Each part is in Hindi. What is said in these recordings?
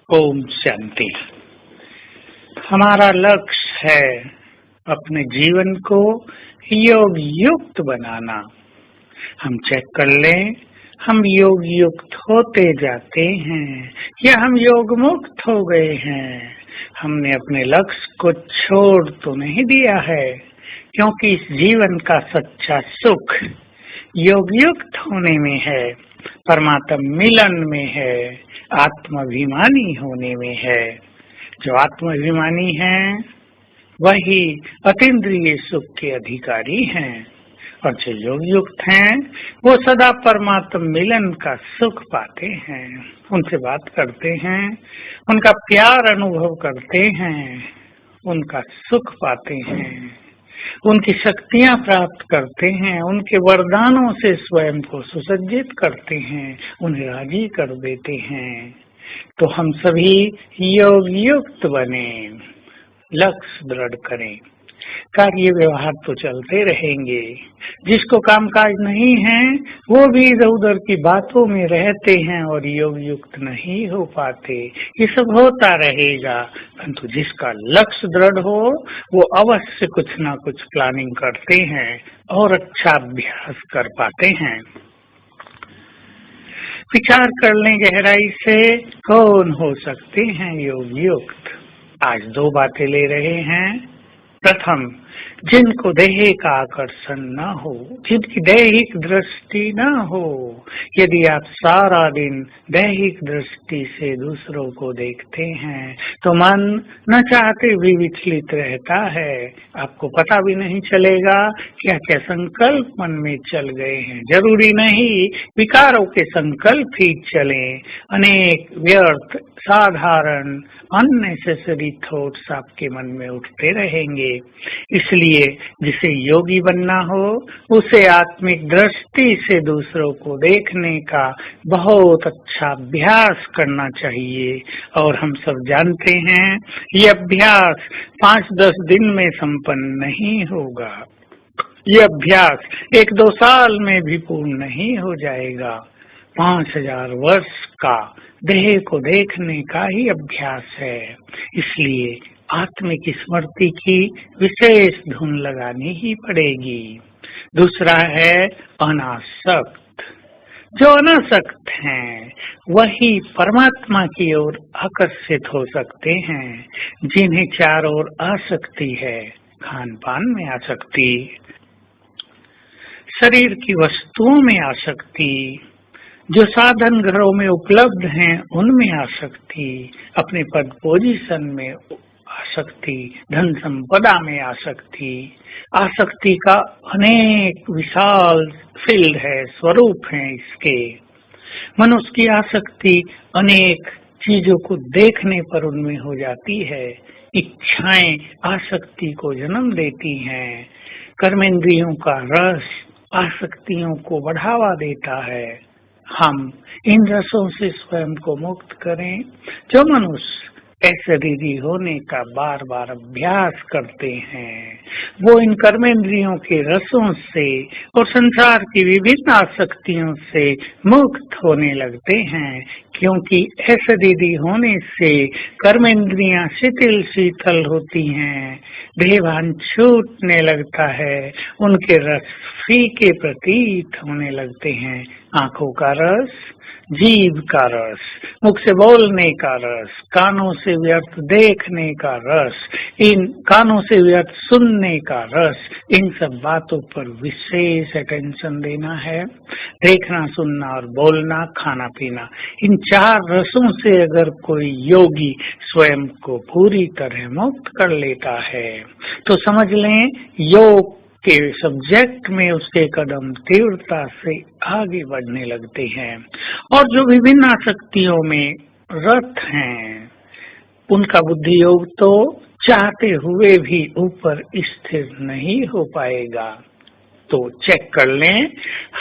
ओम शांति। हमारा लक्ष्य है अपने जीवन को योग युक्त बनाना। हम चेक कर लें, हम योग युक्त होते जाते हैं या हम योग मुक्त हो गए हैं। हमने अपने लक्ष्य को छोड़ तो नहीं दिया है, क्योंकि इस जीवन का सच्चा सुख योग युक्त होने में है, परमात्मा मिलन में है, आत्माभिमानी होने में है। जो आत्माभिमानी हैं वही अतीन्द्रिय सुख के अधिकारी हैं, और जो योग युक्त हैं वो सदा परमात्मा मिलन का सुख पाते हैं। उनसे बात करते हैं, उनका प्यार अनुभव करते हैं, उनका सुख पाते हैं, उनकी शक्तियां प्राप्त करते हैं, उनके वरदानों से स्वयं को सुसज्जित करते हैं, उन्हें राजी कर देते हैं। तो हम सभी योग युक्त बने, लक्ष्य दृढ़ करें। कार्य व्यवहार तो चलते रहेंगे। जिसको कामकाज नहीं है वो भी इधर उधर की बातों में रहते हैं और योग युक्त नहीं हो पाते। ये सब होता रहेगा, परंतु जिसका लक्ष्य दृढ़ हो वो अवश्य कुछ ना कुछ प्लानिंग करते हैं और अच्छा अभ्यास कर पाते हैं। विचार कर लें गहराई से, कौन हो सकते हैं योग युक्त। आज दो बातें ले रहे हैं। प्रथम, जिनको देह का आकर्षण न हो, जिनकी दैहिक दृष्टि न हो। यदि आप सारा दिन दैहिक दृष्टि से दूसरों को देखते हैं तो मन न चाहते भी विचलित रहता है। आपको पता भी नहीं चलेगा क्या क्या संकल्प मन में चल गए हैं। जरूरी नहीं विकारों के संकल्प ही चले, अनेक व्यर्थ साधारण अननेसेसरी थॉट्स आपके मन में उठते रहेंगे। इसलिए जिसे योगी बनना हो उसे आत्मिक दृष्टि से दूसरों को देखने का बहुत अच्छा अभ्यास करना चाहिए। और हम सब जानते हैं ये अभ्यास 5-10 दिन में संपन्न नहीं होगा। ये अभ्यास 1-2 साल में भी पूर्ण नहीं हो जाएगा। 5000 वर्ष का देह को देखने का ही अभ्यास है। इसलिए आत्मिक स्मृति की विशेष धुन लगानी ही पड़ेगी। दूसरा है अनासक्त। जो अनासक्त हैं वही परमात्मा की ओर आकर्षित हो सकते हैं। जिन्हें चारों ओर आसक्ति है, खान पान में आसक्ति, शरीर की वस्तुओं में आसक्ति, जो साधन घरों में उपलब्ध हैं उनमें आसक्ति, अपने पद पोजीशन में आसक्ति, धन संपदा में आसक्ति। आसक्ति का अनेक विशाल फील्ड है, स्वरूप है इसके। मनुष्य की आसक्ति अनेक चीजों को देखने पर उनमें हो जाती है। इच्छाएं आसक्ति को जन्म देती हैं। कर्मेंद्रियों का रस आसक्तियों को बढ़ावा देता है। हम इन रसों से स्वयं को मुक्त करें। जो मनुष्य अशरीरी होने का बार बार अभ्यास करते हैं वो इन कर्मेंद्रियों के रसों से और संसार की विभिन्न आसक्तियों से मुक्त होने लगते हैं। क्योंकि अशरीरी होने से कर्मेंद्रियां शिथिल शीतल होती हैं, देहभान छूटने लगता है, उनके रस फीके प्रतीत होने लगते हैं। आंखों का रस, जीभ का रस, मुख से बोलने का रस, कानों से व्यर्थ देखने का रस, इन कानों से व्यर्थ सुनने का रस, इन सब बातों पर विशेष अटेंशन देना है। देखना, सुनना और बोलना, खाना पीना, इन 4 रसों से अगर कोई योगी स्वयं को पूरी तरह मुक्त कर लेता है तो समझ लें योग के सब्जेक्ट में उसके कदम तीव्रता से आगे बढ़ने लगते हैं। और जो विभिन्न आसक्तियों में रत हैं उनका बुद्धि योग तो चाहते हुए भी ऊपर स्थिर नहीं हो पाएगा। तो चेक कर लें,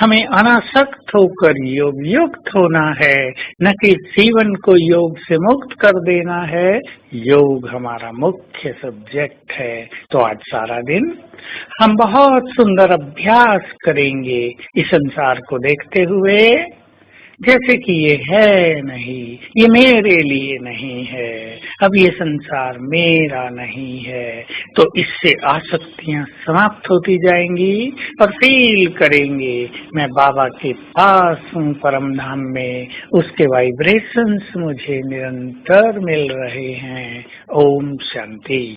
हमें अनासक्त होकर योग युक्त होना है, न कि जीवन को योग से मुक्त कर देना है। योग हमारा मुख्य सब्जेक्ट है। तो आज सारा दिन हम बहुत सुंदर अभ्यास करेंगे इस संसार को देखते हुए, जैसे कि ये है नहीं, ये मेरे लिए नहीं है, अब ये संसार मेरा नहीं है, तो इससे आसक्तियां समाप्त होती जाएंगी और फील करेंगे मैं बाबा के पास हूँ परम धाम में, उसके वाइब्रेशंस मुझे निरंतर मिल रहे हैं। ओम शांति।